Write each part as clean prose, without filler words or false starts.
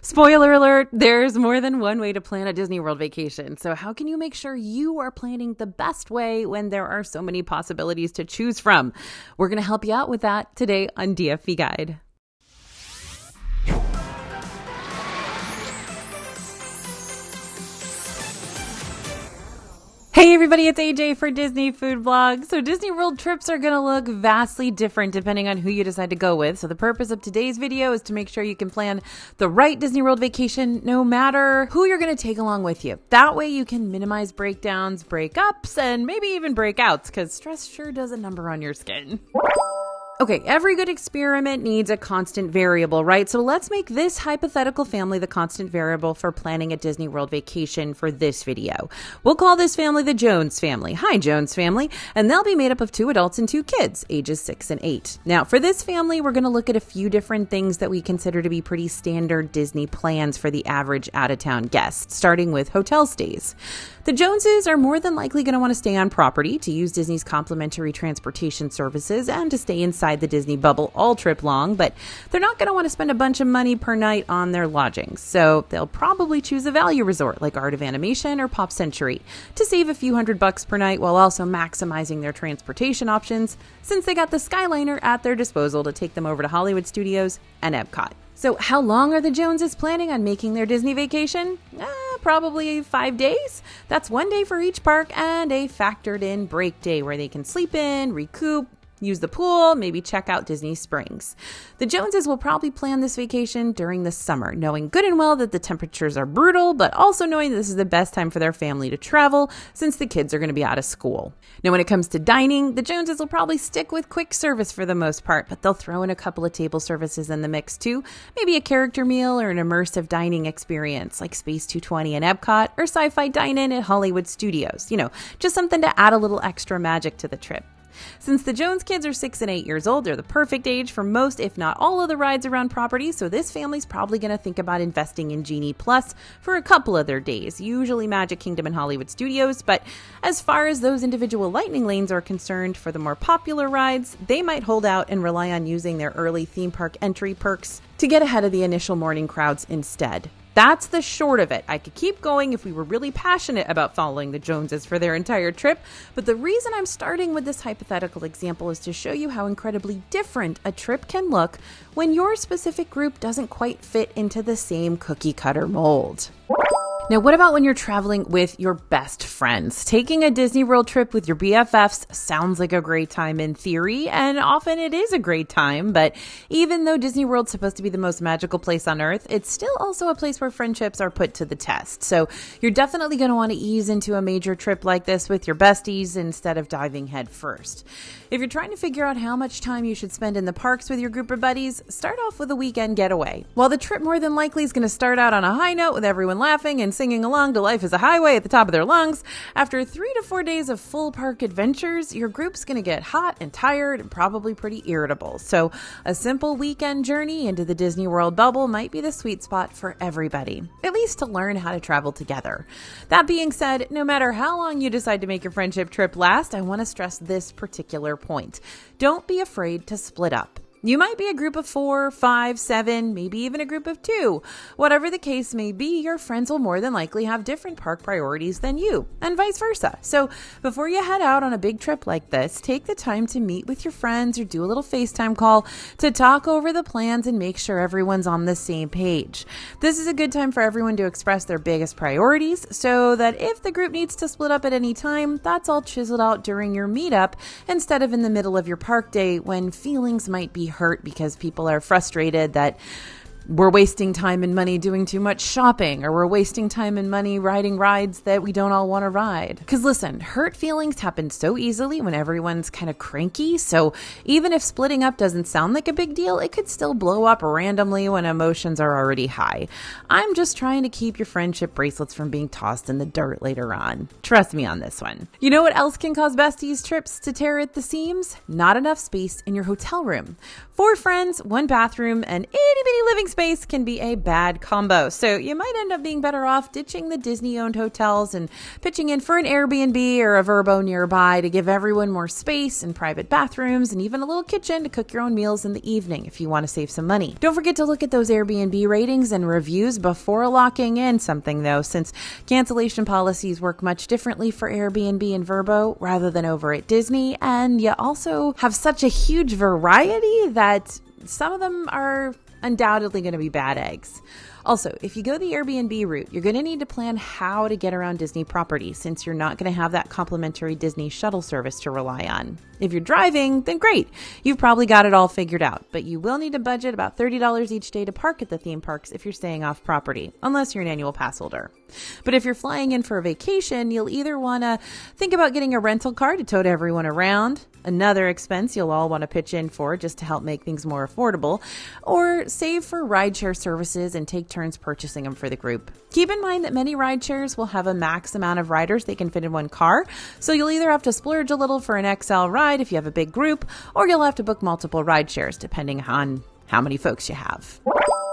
Spoiler alert, there's more than one way to plan a Disney World vacation. So how can you make sure you are planning the best way when there are so many possibilities to choose from? We're going to help you out with that today on DFV Guide. Hey everybody, it's AJ for Disney Food Vlog. So Disney World trips are going to look vastly different depending on who you decide to go with. So the purpose of today's video is to make sure you can plan the right Disney World vacation no matter who you're going to take along with you. That way you can minimize breakdowns, breakups, and maybe even breakouts, because stress sure does a number on your skin. Okay, every good experiment needs a constant variable, right? So let's make this hypothetical family the constant variable for planning a Disney World vacation for this video. We'll call this family the Jones family. Hi, Jones family. And they'll be made up of 2 adults and 2 kids, ages 6 and 8. Now, for this family, we're going to look at a few different things that we consider to be pretty standard Disney plans for the average out-of-town guest, starting with hotel stays. The Joneses are more than likely going to want to stay on property to use Disney's complimentary transportation services and to stay inside the Disney bubble all trip long, but they're not going to want to spend a bunch of money per night on their lodgings. So they'll probably choose a value resort like Art of Animation or Pop Century to save a few $100 per night while also maximizing their transportation options, since they got the Skyliner at their disposal to take them over to Hollywood Studios and Epcot. So how long are the Joneses planning on making their Disney vacation? Probably 5 days. That's 1 day for each park and a factored in break day where they can sleep in, recoup, use the pool, maybe check out Disney Springs. The Joneses will probably plan this vacation during the summer, knowing good and well that the temperatures are brutal, but also knowing that this is the best time for their family to travel since the kids are going to be out of school. Now, when it comes to dining, the Joneses will probably stick with quick service for the most part, but they'll throw in a couple of table services in the mix too. Maybe a character meal or an immersive dining experience like Space 220 in Epcot or Sci-Fi Dine-In at Hollywood Studios. Just something to add a little extra magic to the trip. Since the Jones kids are 6 and 8 years old, they're the perfect age for most, if not all, of the rides around property, so this family's probably going to think about investing in Genie Plus for a couple of their days, usually Magic Kingdom and Hollywood Studios, but as far as those individual lightning lanes are concerned, for the more popular rides, they might hold out and rely on using their early theme park entry perks to get ahead of the initial morning crowds instead. That's the short of it. I could keep going if we were really passionate about following the Joneses for their entire trip, but the reason I'm starting with this hypothetical example is to show you how incredibly different a trip can look when your specific group doesn't quite fit into the same cookie-cutter mold. Now, what about when you're traveling with your best friends? Taking a Disney World trip with your BFFs sounds like a great time in theory, and often it is a great time, but even though Disney World's supposed to be the most magical place on Earth, it's still also a place where friendships are put to the test. So you're definitely going to want to ease into a major trip like this with your besties instead of diving head first. If you're trying to figure out how much time you should spend in the parks with your group of buddies, start off with a weekend getaway. While the trip more than likely is going to start out on a high note with everyone laughing and singing along to Life is a Highway at the top of their lungs, after 3 to 4 days of full park adventures, your group's going to get hot and tired and probably pretty irritable. So a simple weekend journey into the Disney World bubble might be the sweet spot for everybody, at least to learn how to travel together. That being said, no matter how long you decide to make your friendship trip last, I want to stress this particular point. Don't be afraid to split up. You might be a group of 4, 5, 7, maybe even a group of 2. Whatever the case may be, your friends will more than likely have different park priorities than you, and vice versa. So before you head out on a big trip like this, take the time to meet with your friends or do a little FaceTime call to talk over the plans and make sure everyone's on the same page. This is a good time for everyone to express their biggest priorities so that if the group needs to split up at any time, that's all chiseled out during your meetup instead of in the middle of your park day when feelings might be hurt because people are frustrated that we're wasting time and money doing too much shopping, or we're wasting time and money riding rides that we don't all want to ride. Because listen, hurt feelings happen so easily when everyone's kind of cranky, so even if splitting up doesn't sound like a big deal, it could still blow up randomly when emotions are already high. I'm just trying to keep your friendship bracelets from being tossed in the dirt later on. Trust me on this one. You know what else can cause besties trips to tear at the seams? Not enough space in your hotel room. 4 friends, 1 bathroom, and itty bitty living space can be a bad combo. So you might end up being better off ditching the Disney-owned hotels and pitching in for an Airbnb or a Vrbo nearby to give everyone more space and private bathrooms and even a little kitchen to cook your own meals in the evening if you want to save some money. Don't forget to look at those Airbnb ratings and reviews before locking in something though, since cancellation policies work much differently for Airbnb and Vrbo rather than over at Disney, and you also have such a huge variety that some of them are undoubtedly going to be bad eggs. Also, if you go the Airbnb route, you're going to need to plan how to get around Disney property since you're not going to have that complimentary Disney shuttle service to rely on. If you're driving, then great. You've probably got it all figured out, but you will need to budget about $30 each day to park at the theme parks if you're staying off property, unless you're an annual pass holder. But if you're flying in for a vacation, you'll either want to think about getting a rental car to tote everyone around, another expense you'll all want to pitch in for just to help make things more affordable, or save for rideshare services and take turns purchasing them for the group. Keep in mind that many rideshares will have a max amount of riders they can fit in one car, so you'll either have to splurge a little for an XL ride if you have a big group, or you'll have to book multiple rideshares depending on how many folks you have.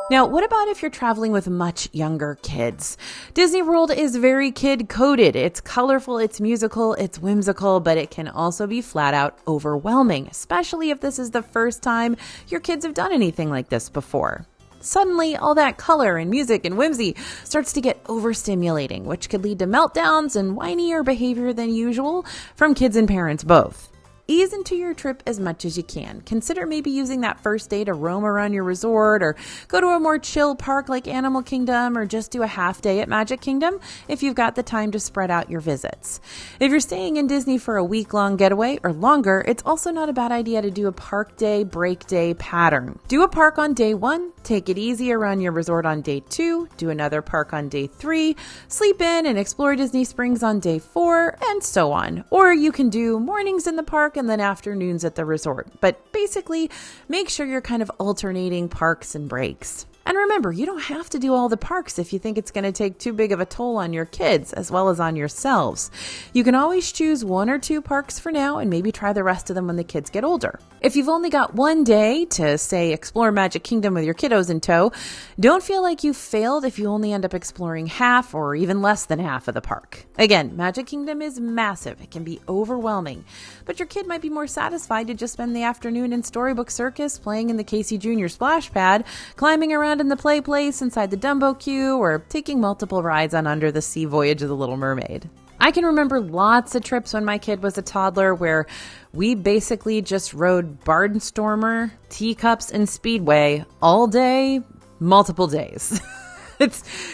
Now, what about if you're traveling with much younger kids? Disney World is very kid-coded. It's colorful, it's musical, it's whimsical, but it can also be flat out overwhelming, especially if this is the first time your kids have done anything like this before. Suddenly, all that color and music and whimsy starts to get overstimulating, which could lead to meltdowns and whinier behavior than usual from kids and parents both. Ease into your trip as much as you can. Consider maybe using that first day to roam around your resort or go to a more chill park like Animal Kingdom or just do a half day at Magic Kingdom if you've got the time to spread out your visits. If you're staying in Disney for a week-long getaway or longer, it's also not a bad idea to do a park day, break day pattern. Do a park on day 1, take it easy around your resort on day 2, do another park on day 3, sleep in and explore Disney Springs on day 4, and so on. Or you can do mornings in the park and then afternoons at the resort. But basically, make sure you're kind of alternating parks and breaks. And remember, you don't have to do all the parks if you think it's going to take too big of a toll on your kids as well as on yourselves. You can always choose 1 or 2 parks for now and maybe try the rest of them when the kids get older. If you've only got 1 day to, say, explore Magic Kingdom with your kiddos in tow, don't feel like you failed if you only end up exploring half or even less than half of the park. Again, Magic Kingdom is massive. It can be overwhelming, but your kid might be more satisfied to just spend the afternoon in Storybook Circus playing in the Casey Jr. splash pad, climbing around in the play place inside the Dumbo queue, or taking multiple rides on Under the Sea Voyage of the Little Mermaid. I can remember lots of trips when my kid was a toddler where we basically just rode Barnstormer, Teacups, and Speedway all day, multiple days.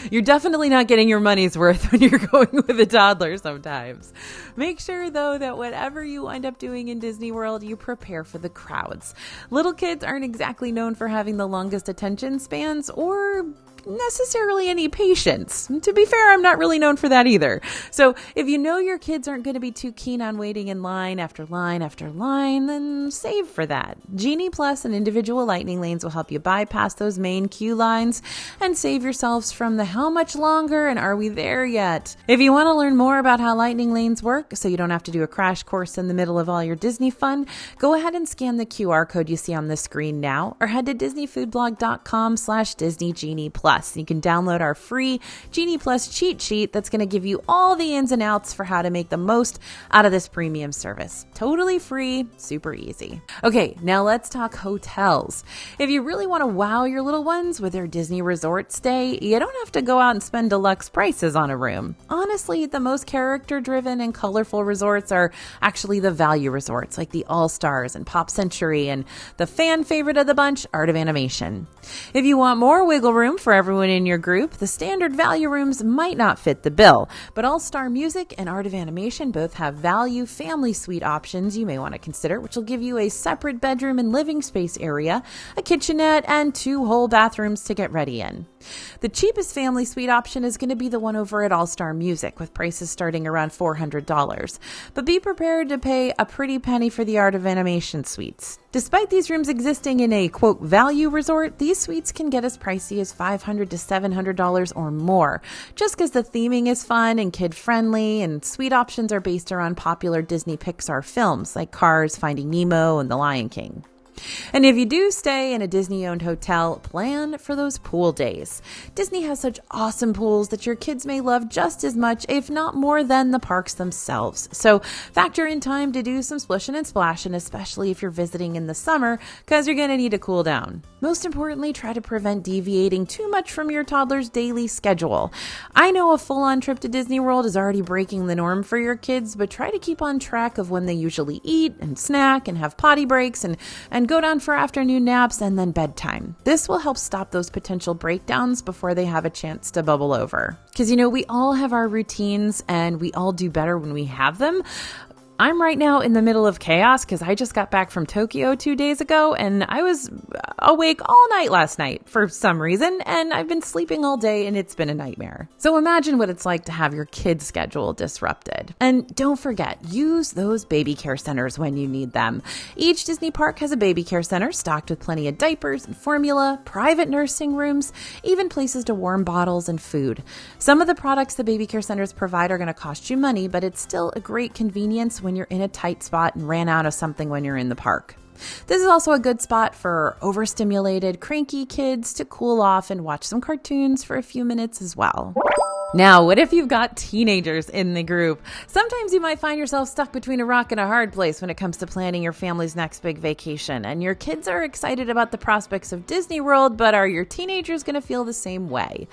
You're definitely not getting your money's worth when you're going with a toddler sometimes. Make sure, though, that whatever you end up doing in Disney World, you prepare for the crowds. Little kids aren't exactly known for having the longest attention spans or necessarily any patience. To be fair, I'm not really known for that either. So if you know your kids aren't going to be too keen on waiting in line after line after line, then save for that. Genie Plus and individual lightning lanes will help you bypass those main queue lines and save yourselves from the how much longer and are we there yet? If you want to learn more about how lightning lanes work so you don't have to do a crash course in the middle of all your Disney fun, go ahead and scan the QR code you see on the screen now or head to disneyfoodblog.com/DisneyGenie+. You can download our free Genie Plus cheat sheet that's going to give you all the ins and outs for how to make the most out of this premium service. Totally free, super easy. Okay, now let's talk hotels. If you really want to wow your little ones with their Disney resort stay, you don't have to go out and spend deluxe prices on a room. Honestly, the most character-driven and colorful resorts are actually the value resorts like the All-Stars and Pop Century and the fan favorite of the bunch, Art of Animation. If you want more wiggle room for everyone in your group, the standard value rooms might not fit the bill, but All-Star Music and Art of Animation both have value family suite options you may want to consider, which will give you a separate bedroom and living space area, a kitchenette, and 2 whole bathrooms to get ready in. The cheapest family suite option is going to be the one over at All-Star Music, with prices starting around $400. But be prepared to pay a pretty penny for the Art of Animation suites. Despite these rooms existing in a, quote, value resort, these suites can get as pricey as $500 to $700 or more, just because the theming is fun and kid-friendly, and suite options are based around popular Disney Pixar films like Cars, Finding Nemo, and The Lion King. And if you do stay in a Disney-owned hotel, plan for those pool days. Disney has such awesome pools that your kids may love just as much, if not more, than the parks themselves. So factor in time to do some splishing and splashing, especially if you're visiting in the summer, because you're going to need to cool down. Most importantly, try to prevent deviating too much from your toddler's daily schedule. I know a full-on trip to Disney World is already breaking the norm for your kids, but try to keep on track of when they usually eat and snack and have potty breaks and go down for afternoon naps and then bedtime. This will help stop those potential breakdowns before they have a chance to bubble over. Because, we all have our routines and we all do better when we have them. I'm right now in the middle of chaos because I just got back from Tokyo 2 days ago and I was awake all night last night for some reason, and I've been sleeping all day and it's been a nightmare. So imagine what it's like to have your kids' schedule disrupted. And don't forget, use those baby care centers when you need them. Each Disney park has a baby care center stocked with plenty of diapers and formula, private nursing rooms, even places to warm bottles and food. Some of the products the baby care centers provide are going to cost you money, but it's still a great convenience when you're in a tight spot and ran out of something when you're in the park. This is also a good spot for overstimulated, cranky kids to cool off and watch some cartoons for a few minutes as well. Now, what if you've got teenagers in the group? Sometimes you might find yourself stuck between a rock and a hard place when it comes to planning your family's next big vacation, and your kids are excited about the prospects of Disney World, but are your teenagers going to feel the same way?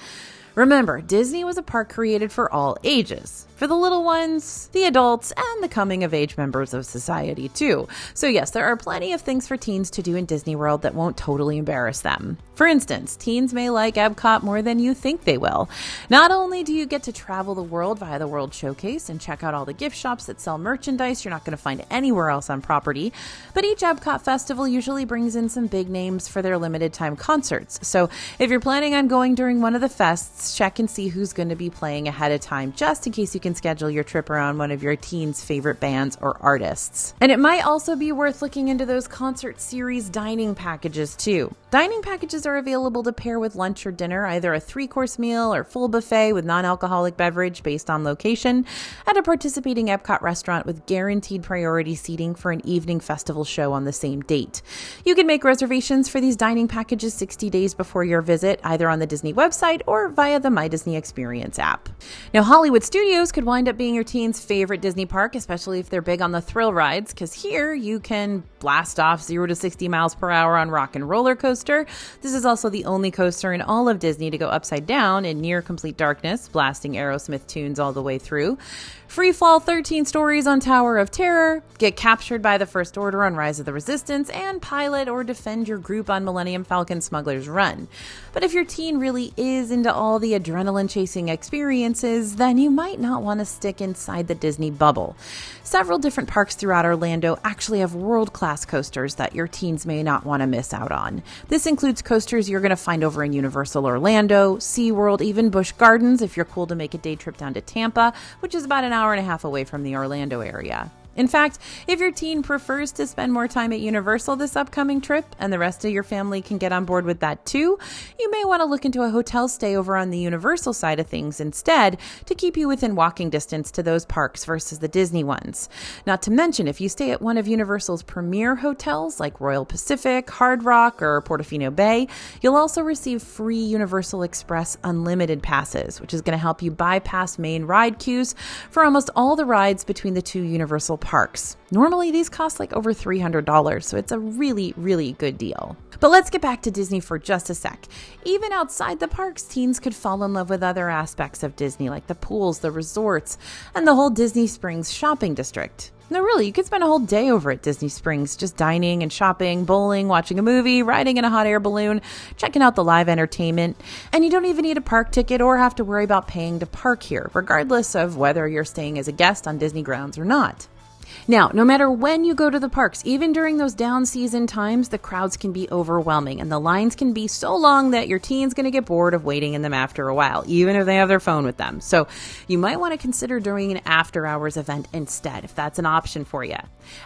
Remember, Disney was a park created for all ages. For the little ones, the adults, and the coming-of-age members of society, too. So yes, there are plenty of things for teens to do in Disney World that won't totally embarrass them. For instance, teens may like Epcot more than you think they will. Not only do you get to travel the world via the World Showcase and check out all the gift shops that sell merchandise you're not going to find anywhere else on property, but each Epcot festival usually brings in some big names for their limited-time concerts. So if you're planning on going during one of the fests, check and see who's going to be playing ahead of time, just in case you can schedule your trip around one of your teens' favorite bands or artists. And it might also be worth looking into those concert series dining packages too. Dining packages are available to pair with lunch or dinner, either a 3-course meal or full buffet with non-alcoholic beverage based on location, at a participating Epcot restaurant with guaranteed priority seating for an evening festival show on the same date. You can make reservations for these dining packages 60 days before your visit, either on the Disney website or via the My Disney Experience app. Now, Hollywood Studios could wind up being your teen's favorite Disney park, especially if they're big on the thrill rides, because here you can blast off 0 to 60 miles per hour on Rock and Roller Coaster. This is also the only coaster in all of Disney to go upside down in near complete darkness, blasting Aerosmith tunes all the way through. Free fall 13 stories on Tower of Terror, get captured by the First Order on Rise of the Resistance, and pilot or defend your group on Millennium Falcon Smuggler's Run. But if your teen really is into all the adrenaline-chasing experiences, then you might not want to stick inside the Disney bubble. Several different parks throughout Orlando actually have world-class coasters that your teens may not want to miss out on. This includes coasters you're going to find over in Universal Orlando, SeaWorld, even Busch Gardens if you're cool to make a day trip down to Tampa, which is about an hour and a half away from the Orlando area. In fact, if your teen prefers to spend more time at Universal this upcoming trip, and the rest of your family can get on board with that too, you may want to look into a hotel stay over on the Universal side of things instead to keep you within walking distance to those parks versus the Disney ones. Not to mention, if you stay at one of Universal's premier hotels like Royal Pacific, Hard Rock, or Portofino Bay, you'll also receive free Universal Express Unlimited passes, which is going to help you bypass main ride queues for almost all the rides between the two Universal parks. Normally, these cost like over $300, so it's a really, really good deal. But let's get back to Disney for just a sec. Even outside the parks, teens could fall in love with other aspects of Disney, like the pools, the resorts, and the whole Disney Springs shopping district. No, really, you could spend a whole day over at Disney Springs just dining and shopping, bowling, watching a movie, riding in a hot air balloon, checking out the live entertainment. And you don't even need a park ticket or have to worry about paying to park here, regardless of whether you're staying as a guest on Disney grounds or not. Now, no matter when you go to the parks, even during those down season times, the crowds can be overwhelming and the lines can be so long that your teen's going to get bored of waiting in them after a while, even if they have their phone with them. So you might want to consider doing an after-hours event instead, if that's an option for you.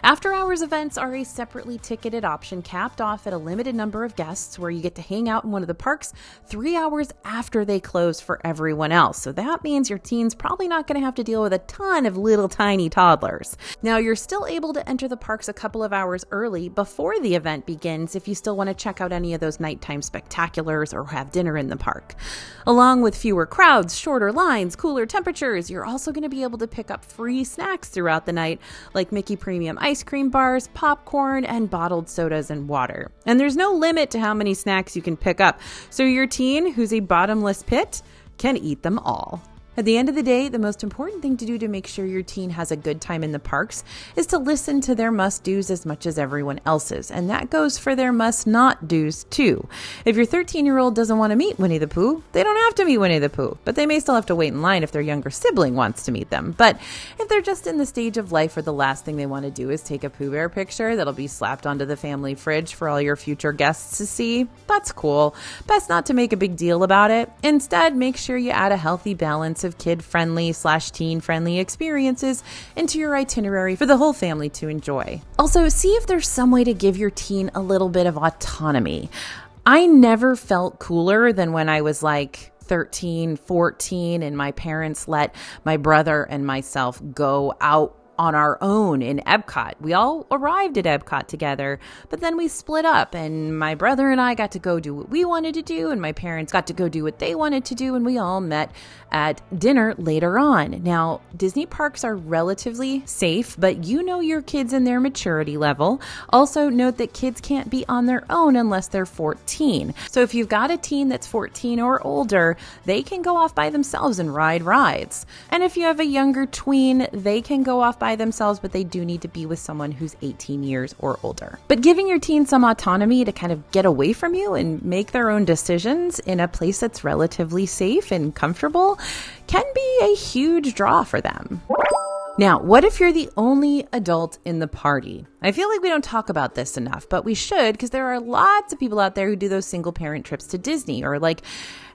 After-hours events are a separately ticketed option capped off at a limited number of guests where you get to hang out in one of the parks 3 hours after they close for everyone else. So that means your teen's probably not going to have to deal with a ton of little tiny toddlers. Now, Now, you're still able to enter the parks a couple of hours early before the event begins if you still want to check out any of those nighttime spectaculars or have dinner in the park. Along with fewer crowds, shorter lines, cooler temperatures, you're also going to be able to pick up free snacks throughout the night, like Mickey Premium ice cream bars, popcorn, and bottled sodas and water. And there's no limit to how many snacks you can pick up, so your teen, who's a bottomless pit, can eat them all. At the end of the day, the most important thing to do to make sure your teen has a good time in the parks is to listen to their must-dos as much as everyone else's, and that goes for their must-not-dos too. If your 13-year-old doesn't want to meet Winnie the Pooh, they don't have to meet Winnie the Pooh, but they may still have to wait in line if their younger sibling wants to meet them. But if they're just in the stage of life where the last thing they want to do is take a Pooh Bear picture that'll be slapped onto the family fridge for all your future guests to see, that's cool. Best not to make a big deal about it. Instead, make sure you add a healthy balance of kid-friendly/teen-friendly experiences into your itinerary for the whole family to enjoy. Also, see if there's some way to give your teen a little bit of autonomy. I never felt cooler than when I was like 13, 14, and my parents let my brother and myself go out on our own in Epcot. We all arrived at Epcot together, but then we split up, and my brother and I got to go do what we wanted to do, and my parents got to go do what they wanted to do, and we all met at dinner later on. Now, Disney parks are relatively safe, but you know your kids and their maturity level. Also, note that kids can't be on their own unless they're 14. So if you've got a teen that's 14 or older, they can go off by themselves and ride rides. And if you have a younger tween, they can go off by themselves, but they do need to be with someone who's 18 years or older. But giving your teen some autonomy to kind of get away from you and make their own decisions in a place that's relatively safe and comfortable can be a huge draw for them. Now, what if you're the only adult in the party? I feel like we don't talk about this enough, but we should, because there are lots of people out there who do those single parent trips to Disney, or like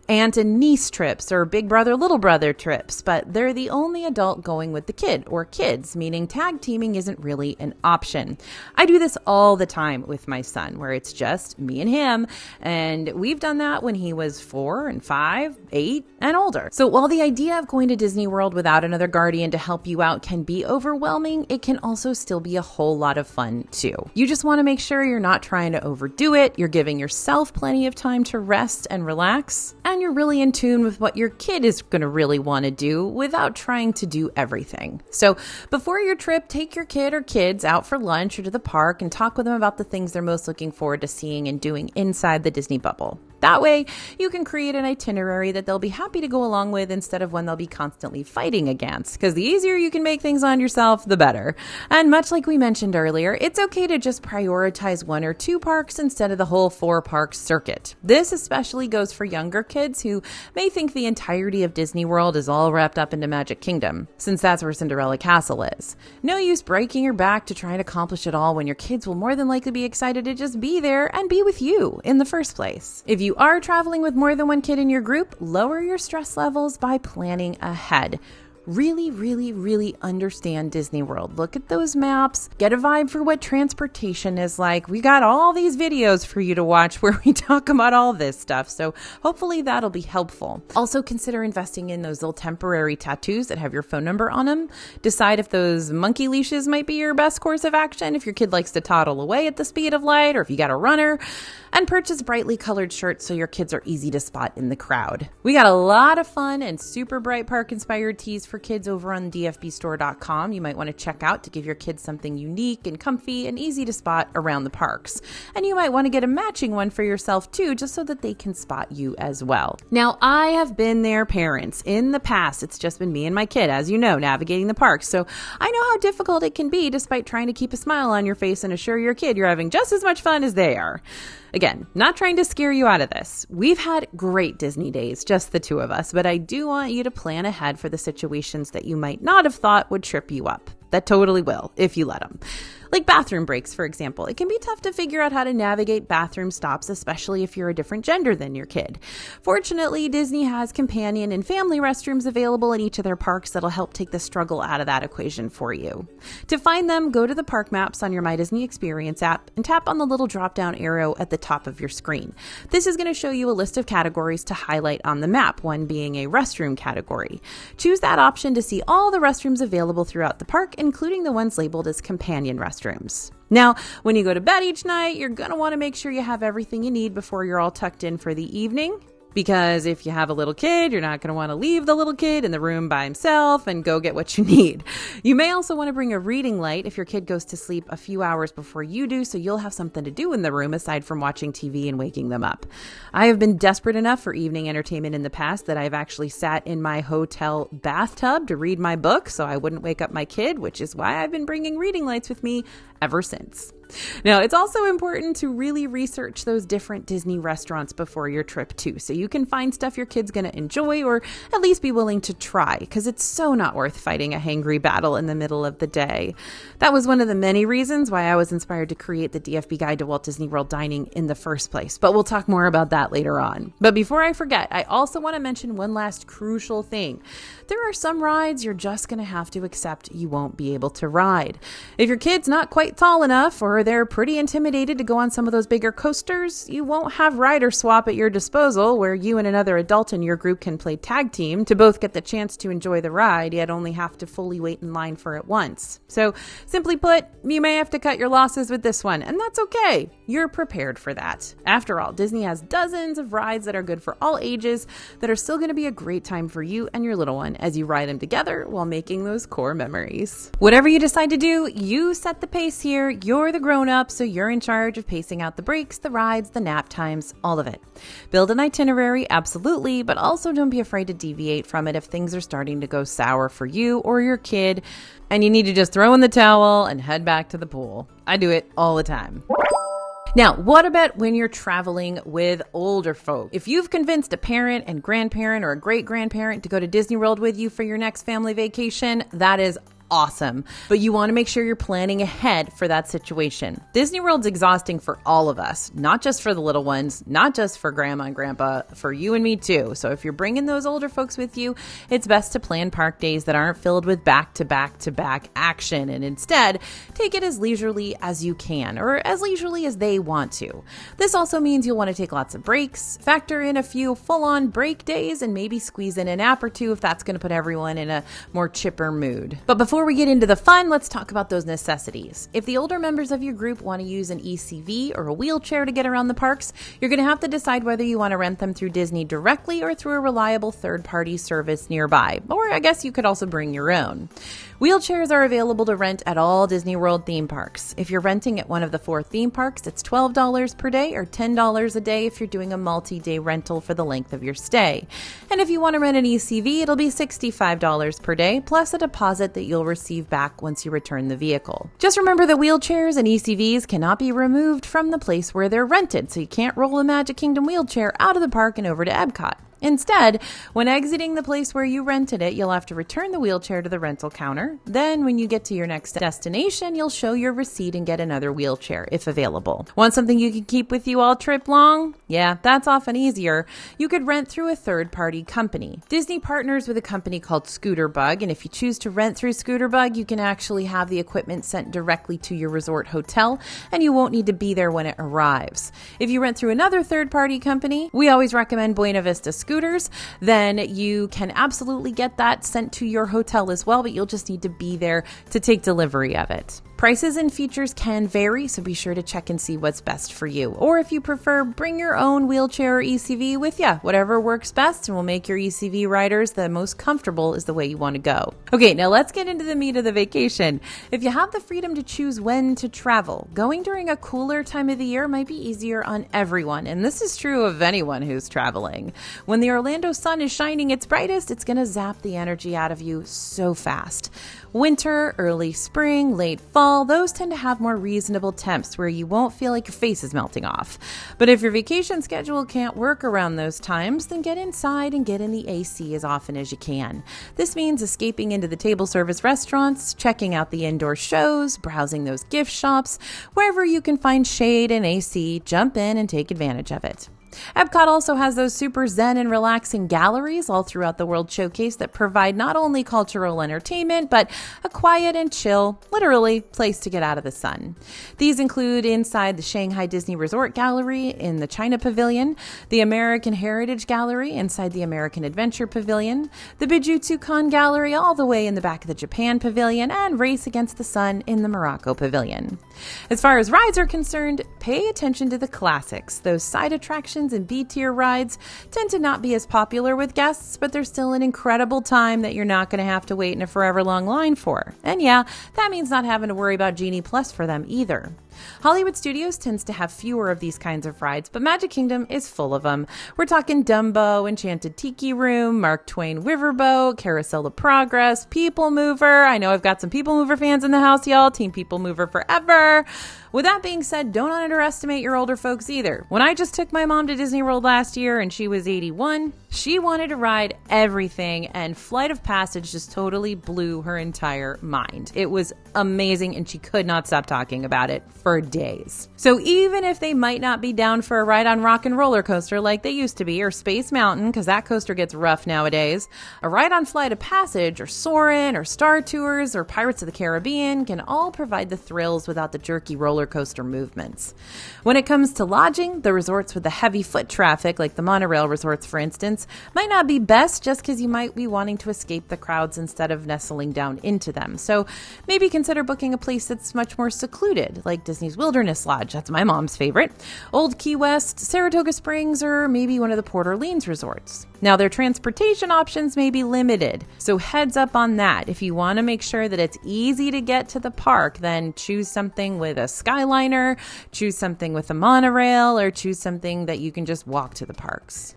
aunt and niece trips, or big brother, little brother trips, but they're the only adult going with the kid or kids, meaning tag teaming isn't really an option. I do this all the time with my son, where it's just me and him, and we've done that when he was 4 and 5, 8, and older. So while the idea of going to Disney World without another guardian to help you out can be overwhelming, it can also still be a whole lot of fun too. You just want to make sure you're not trying to overdo it, you're giving yourself plenty of time to rest and relax, and you're really in tune with what your kid is going to really want to do without trying to do everything. So before your trip, take your kid or kids out for lunch or to the park and talk with them about the things they're most looking forward to seeing and doing inside the Disney bubble. That way, you can create an itinerary that they'll be happy to go along with instead of one they'll be constantly fighting against. Because the easier you can make things on yourself, the better. And much like we mentioned earlier, it's okay to just prioritize 1 or 2 parks instead of the whole 4-park circuit. This especially goes for younger kids who may think the entirety of Disney World is all wrapped up into Magic Kingdom, since that's where Cinderella Castle is. No use breaking your back to try and accomplish it all when your kids will more than likely be excited to just be there and be with you in the first place. If you are traveling with more than one kid in your group, lower your stress levels by planning ahead. Really understand Disney World. Look at those maps, get a vibe for what transportation is like. We got all these videos for you to watch where we talk about all this stuff, so hopefully that'll be helpful. Also consider investing in those little temporary tattoos that have your phone number on them. Decide if those monkey leashes might be your best course of action if your kid likes to toddle away at the speed of light, or if you got a runner. And purchase brightly colored shirts so your kids are easy to spot in the crowd. We got a lot of fun and super bright park inspired tees for kids over on dfbstore.com. You might want to check out to give your kids something unique and comfy and easy to spot around the parks. And you might want to get a matching one for yourself too, just so that they can spot you as well. Now, I have been their parents. In the past, it's just been me and my kid, as you know, navigating the parks. So I know how difficult it can be despite trying to keep a smile on your face and assure your kid you're having just as much fun as they are. Again, not trying to scare you out of this. We've had great Disney days, just the 2 of us, but I do want you to plan ahead for the situations that you might not have thought would trip you up. That totally will, if you let them. Like bathroom breaks, for example. It can be tough to figure out how to navigate bathroom stops, especially if you're a different gender than your kid. Fortunately, Disney has companion and family restrooms available in each of their parks that'll help take the struggle out of that equation for you. To find them, go to the park maps on your My Disney Experience app and tap on the little drop-down arrow at the top of your screen. This is going to show you a list of categories to highlight on the map, one being a restroom category. Choose that option to see all the restrooms available throughout the park, including the ones labeled as companion restrooms. Now, when you go to bed each night, you're going to want to make sure you have everything you need before you're all tucked in for the evening. Because if you have a little kid, you're not going to want to leave the little kid in the room by himself and go get what you need. You may also want to bring a reading light if your kid goes to sleep a few hours before you do, so you'll have something to do in the room aside from watching TV and waking them up. I have been desperate enough for evening entertainment in the past that I've actually sat in my hotel bathtub to read my book so I wouldn't wake up my kid, which is why I've been bringing reading lights with me ever since. Now, it's also important to really research those different Disney restaurants before your trip too, so you can find stuff your kid's going to enjoy or at least be willing to try, because it's so not worth fighting a hangry battle in the middle of the day. That was one of the many reasons why I was inspired to create the DFB Guide to Walt Disney World Dining in the first place, but we'll talk more about that later on. But before I forget, I also want to mention one last crucial thing. There are some rides you're just going to have to accept you won't be able to ride. If your kid's not quite tall enough or they're pretty intimidated to go on some of those bigger coasters, you won't have rider swap at your disposal where you and another adult in your group can play tag team to both get the chance to enjoy the ride, yet only have to fully wait in line for it once. So simply put, you may have to cut your losses with this one, and that's okay. You're prepared for that. After all, Disney has dozens of rides that are good for all ages that are still going to be a great time for you and your little one as you ride them together while making those core memories. Whatever you decide to do, you set the pace here. You're the grown-up, so you're in charge of pacing out the breaks, the rides, the nap times, all of it. Build an itinerary, absolutely, but also don't be afraid to deviate from it if things are starting to go sour for you or your kid, and you need to just throw in the towel and head back to the pool. I do it all the time. Now, what about when you're traveling with older folk? If you've convinced a parent and grandparent or a great-grandparent to go to Disney World with you for your next family vacation, that is awesome. But you want to make sure you're planning ahead for that situation. Disney World's exhausting for all of us, not just for the little ones, not just for grandma and grandpa, for you and me too. So if you're bringing those older folks with you, it's best to plan park days that aren't filled with back-to-back action, and instead take it as leisurely as you can, or as leisurely as they want to. This also means you'll want to take lots of breaks, factor in a few full-on break days, and maybe squeeze in a nap or two if that's going to put everyone in a more chipper mood. But before we get into the fun, let's talk about those necessities. If the older members of your group want to use an ECV or a wheelchair to get around the parks, you're going to have to decide whether you want to rent them through Disney directly or through a reliable third-party service nearby. Or I guess you could also bring your own. Wheelchairs are available to rent at all Disney World theme parks. If you're renting at one of the 4 theme parks, it's $12 per day or $10 a day if you're doing a multi-day rental for the length of your stay. And if you want to rent an ECV, it'll be $65 per day, plus a deposit that you'll receive back once you return the vehicle. Just remember that wheelchairs and ECVs cannot be removed from the place where they're rented, so you can't roll a Magic Kingdom wheelchair out of the park and over to Epcot. Instead, when exiting the place where you rented it, you'll have to return the wheelchair to the rental counter. Then, when you get to your next destination, you'll show your receipt and get another wheelchair, if available. Want something you can keep with you all trip long? Yeah, that's often easier. You could rent through a third-party company. Disney partners with a company called Scooterbug, and if you choose to rent through Scooterbug, you can actually have the equipment sent directly to your resort hotel, and you won't need to be there when it arrives. If you rent through another third-party company, we always recommend Buena Vista Scooters, then you can absolutely get that sent to your hotel as well, but you'll just need to be there to take delivery of it. Prices and features can vary, so be sure to check and see what's best for you. Or if you prefer, bring your own wheelchair or ECV with you. Whatever works best and will make your ECV riders the most comfortable is the way you want to go. Okay, now let's get into the meat of the vacation. If you have the freedom to choose when to travel, going during a cooler time of the year might be easier on everyone, and this is true of anyone who's traveling. When the Orlando sun is shining its brightest, it's going to zap the energy out of you so fast. Winter, early spring, late fall, fall, those tend to have more reasonable temps where you won't feel like your face is melting off. But if your vacation schedule can't work around those times, then get inside and get in the AC as often as you can. This means escaping into the table service restaurants, checking out the indoor shows, browsing those gift shops. Wherever you can find shade and AC, jump in and take advantage of it. Epcot also has those super zen and relaxing galleries all throughout the World Showcase that provide not only cultural entertainment, but a quiet and chill, literally, place to get out of the sun. These include inside the Shanghai Disney Resort Gallery in the China Pavilion, the American Heritage Gallery inside the American Adventure Pavilion, the Bijutsu-Kan Gallery all the way in the back of the Japan Pavilion, and Race Against the Sun in the Morocco Pavilion. As far as rides are concerned, pay attention to the classics. Those side attractions and B-tier rides tend to not be as popular with guests, but they're still an incredible time that you're not going to have to wait in a forever long line for. And yeah, that means not having to worry about Genie Plus for them either. Hollywood Studios tends to have fewer of these kinds of rides, but Magic Kingdom is full of them. We're talking Dumbo, Enchanted Tiki Room, Mark Twain Riverboat, Carousel of Progress, People Mover. I know I've got some People Mover fans in the house, y'all. Team People Mover forever. With that being said, don't underestimate your older folks either. When I just took my mom to Disney World last year and she was 81, she wanted to ride everything, and Flight of Passage just totally blew her entire mind. It was amazing, and she could not stop talking about it for days. So even if they might not be down for a ride on Rock and Roller Coaster like they used to be, or Space Mountain, because that coaster gets rough nowadays, a ride on Flight of Passage, or Soarin', or Star Tours, or Pirates of the Caribbean can all provide the thrills without the jerky roller coaster movements. When it comes to lodging, the resorts with the heavy foot traffic, like the monorail resorts for instance, might not be best just because you might be wanting to escape the crowds instead of nestling down into them. So maybe consider booking a place that's much more secluded, like Disney's Wilderness Lodge. That's my mom's favorite. Old Key West, Saratoga Springs, or maybe one of the Port Orleans resorts. Now, their transportation options may be limited, so heads up on that. If you want to make sure that it's easy to get to the park, then choose something with a Skyliner, choose something with a monorail, or choose something that you can just walk to the parks.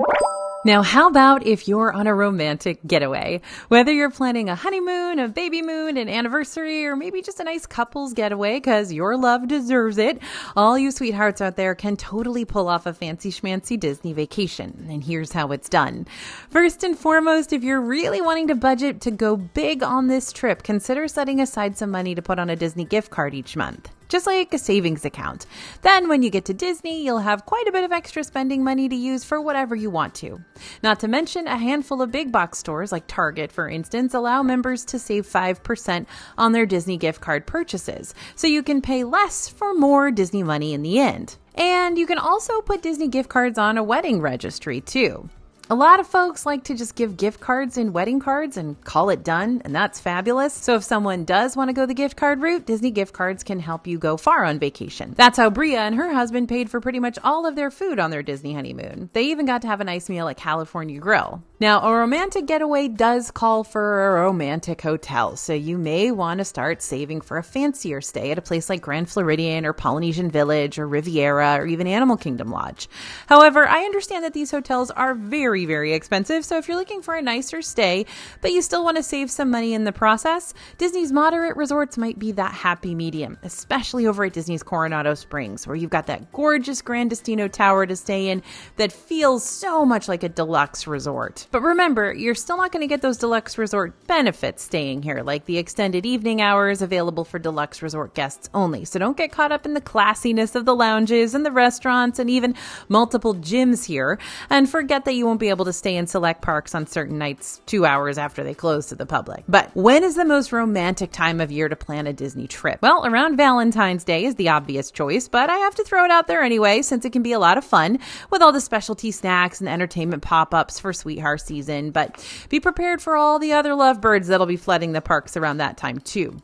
Now, how about if you're on a romantic getaway? Whether you're planning a honeymoon, a baby moon, an anniversary, or maybe just a nice couple's getaway because your love deserves it, all you sweethearts out there can totally pull off a fancy schmancy Disney vacation. And here's how it's done. First and foremost, if you're really wanting to budget to go big on this trip, consider setting aside some money to put on a Disney gift card each month. Just like a savings account. Then when you get to Disney, you'll have quite a bit of extra spending money to use for whatever you want to. Not to mention, a handful of big box stores like Target, for instance, allow members to save 5% on their Disney gift card purchases, so you can pay less for more Disney money in the end. And you can also put Disney gift cards on a wedding registry too. A lot of folks like to just give gift cards and wedding cards and call it done, and that's fabulous. So if someone does want to go the gift card route, Disney gift cards can help you go far on vacation. That's how Bria and her husband paid for pretty much all of their food on their Disney honeymoon. They even got to have a nice meal at California Grill. Now, a romantic getaway does call for a romantic hotel, so you may want to start saving for a fancier stay at a place like Grand Floridian or Polynesian Village or Riviera or even Animal Kingdom Lodge. However, I understand that these hotels are very, very expensive, so if you're looking for a nicer stay, but you still want to save some money in the process, Disney's moderate resorts might be that happy medium, especially over at Disney's Coronado Springs, where you've got that gorgeous Grand Destino Tower to stay in that feels so much like a deluxe resort. But remember, you're still not going to get those deluxe resort benefits staying here, like the extended evening hours available for deluxe resort guests only. So don't get caught up in the classiness of the lounges and the restaurants and even multiple gyms here, and forget that you won't be able to stay in select parks on certain nights 2 hours after they close to the public. But when is the most romantic time of year to plan a Disney trip? Well, around Valentine's Day is the obvious choice, but I have to throw it out there anyway, since it can be a lot of fun with all the specialty snacks and entertainment pop-ups for Sweetheart season. But be prepared for all the other lovebirds that'll be flooding the parks around that time too.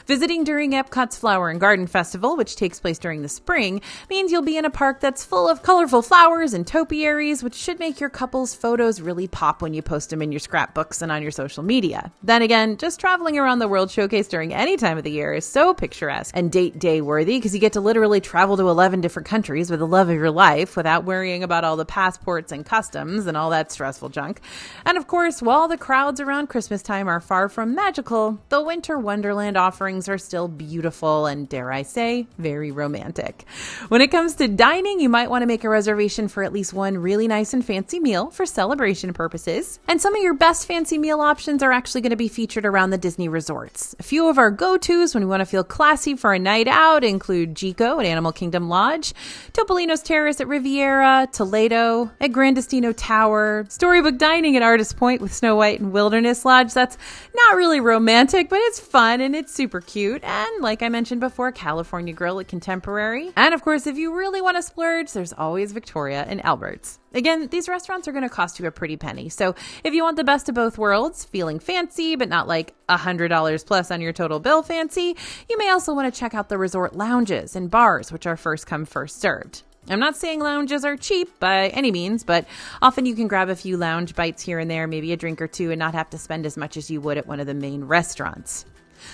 Visiting during Epcot's Flower and Garden Festival, which takes place during the spring, means you'll be in a park that's full of colorful flowers and topiaries, which should make your couple's photos really pop when you post them in your scrapbooks and on your social media. Then again, just traveling around the World Showcase during any time of the year is so picturesque and date day worthy because you get to literally travel to 11 different countries with the love of your life without worrying about all the passports and customs and all that stressful junk. And of course, while the crowds around Christmas time are far from magical, the Winter Wonderland offers offerings are still beautiful and, dare I say, very romantic. When it comes to dining, you might want to make a reservation for at least one really nice and fancy meal for celebration purposes. And some of your best fancy meal options are actually going to be featured around the Disney resorts. A few of our go-tos when we want to feel classy for a night out include Jico at Animal Kingdom Lodge, Topolino's Terrace at Riviera, Toledo at Grand Destino Tower, Storybook Dining at Artist Point with Snow White and Wilderness Lodge. That's not really romantic, but it's fun and it's super cute. And like I mentioned before, California Grill at Contemporary. And of course, if you really want to splurge, there's always Victoria and Albert's. Again, these restaurants are going to cost you a pretty penny. So if you want the best of both worlds, feeling fancy, but not like $100 plus on your total bill fancy, you may also want to check out the resort lounges and bars, which are first come, first served. I'm not saying lounges are cheap by any means, but often you can grab a few lounge bites here and there, maybe a drink or two, and not have to spend as much as you would at one of the main restaurants.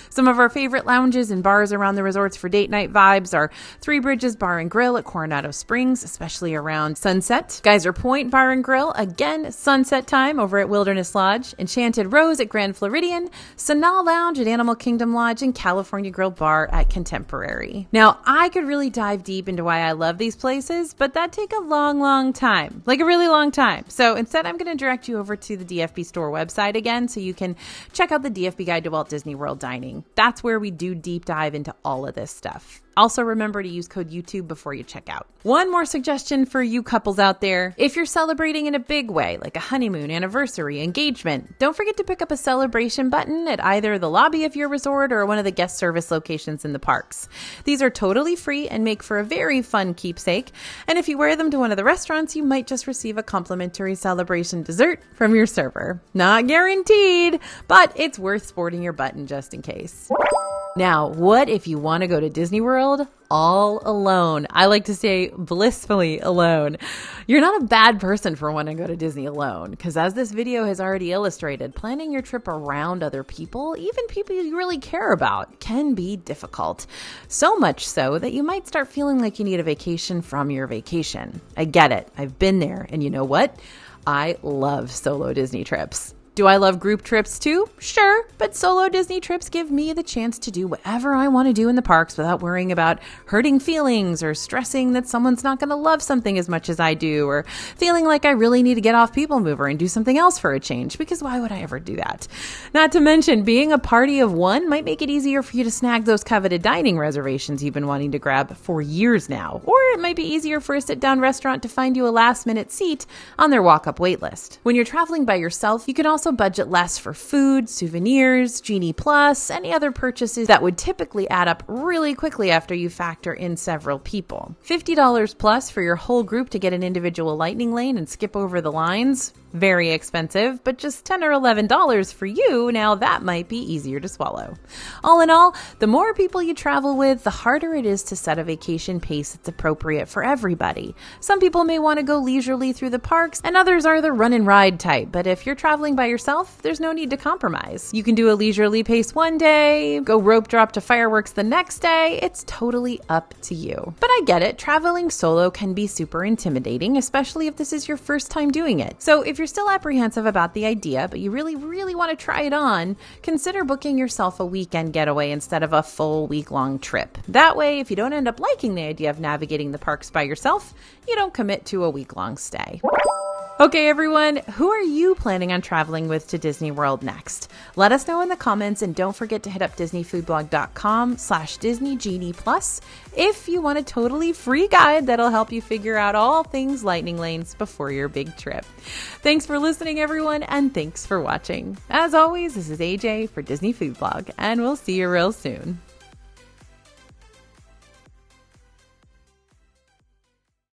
Some of our favorite lounges and bars around the resorts for date night vibes are Three Bridges Bar and Grill at Coronado Springs, especially around sunset. Geyser Point Bar and Grill, again, sunset time over at Wilderness Lodge. Enchanted Rose at Grand Floridian. Sanaa Lounge at Animal Kingdom Lodge, and California Grill Bar at Contemporary. Now, I could really dive deep into why I love these places, but that'd take a long time, like a really long time. So instead, I'm going to direct you over to the DFB store website again so you can check out the DFB Guide to Walt Disney World Dining. That's where we do deep dive into all of this stuff. Also, remember to use code YouTube before you check out. One more suggestion for you couples out there. If you're celebrating in a big way, like a honeymoon, anniversary, engagement, don't forget to pick up a celebration button at either the lobby of your resort or one of the guest service locations in the parks. These are totally free and make for a very fun keepsake. And if you wear them to one of the restaurants, you might just receive a complimentary celebration dessert from your server. Not guaranteed, but it's worth sporting your button just in case. Now, what if you want to go to Disney World all alone? I like to say blissfully alone. You're not a bad person for wanting to go to Disney alone, because as this video has already illustrated, planning your trip around other people, even people you really care about, can be difficult. So much so that you might start feeling like you need a vacation from your vacation. I get it. I've been there. And you know what? I love solo Disney trips. Do I love group trips too? Sure, but solo Disney trips give me the chance to do whatever I want to do in the parks without worrying about hurting feelings or stressing that someone's not going to love something as much as I do, or feeling like I really need to get off People Mover and do something else for a change, because why would I ever do that? Not to mention, being a party of one might make it easier for you to snag those coveted dining reservations you've been wanting to grab for years now, or it might be easier for a sit-down restaurant to find you a last-minute seat on their walk-up wait list. When you're traveling by yourself, you can also budget less for food, souvenirs, Genie Plus, any other purchases that would typically add up really quickly after you factor in several people. $50 plus for your whole group to get an individual lightning lane and skip over the lines. Very expensive, but just $10 or $11 for you, now that might be easier to swallow. All in all, the more people you travel with, the harder it is to set a vacation pace that's appropriate for everybody. Some people may want to go leisurely through the parks, and others are the run and ride type, but if you're traveling by yourself, there's no need to compromise. You can do a leisurely pace one day, go rope drop to fireworks the next day. It's totally up to you. But I get it, traveling solo can be super intimidating, especially if this is your first time doing it. So if you're still apprehensive about the idea, but you really want to try it on, consider booking yourself a weekend getaway instead of a full week-long trip. That way, if you don't end up liking the idea of navigating the parks by yourself, you don't commit to a week-long stay. Okay, everyone, who are you planning on traveling with to Disney World next? Let us know in the comments, and don't forget to hit up disneyfoodblog.com/DisneyGenie+ if you want a totally free guide that'll help you figure out all things lightning lanes before your big trip. Thanks for listening, everyone, and thanks for watching. As always, this is AJ for Disney Food Blog, and we'll see you real soon.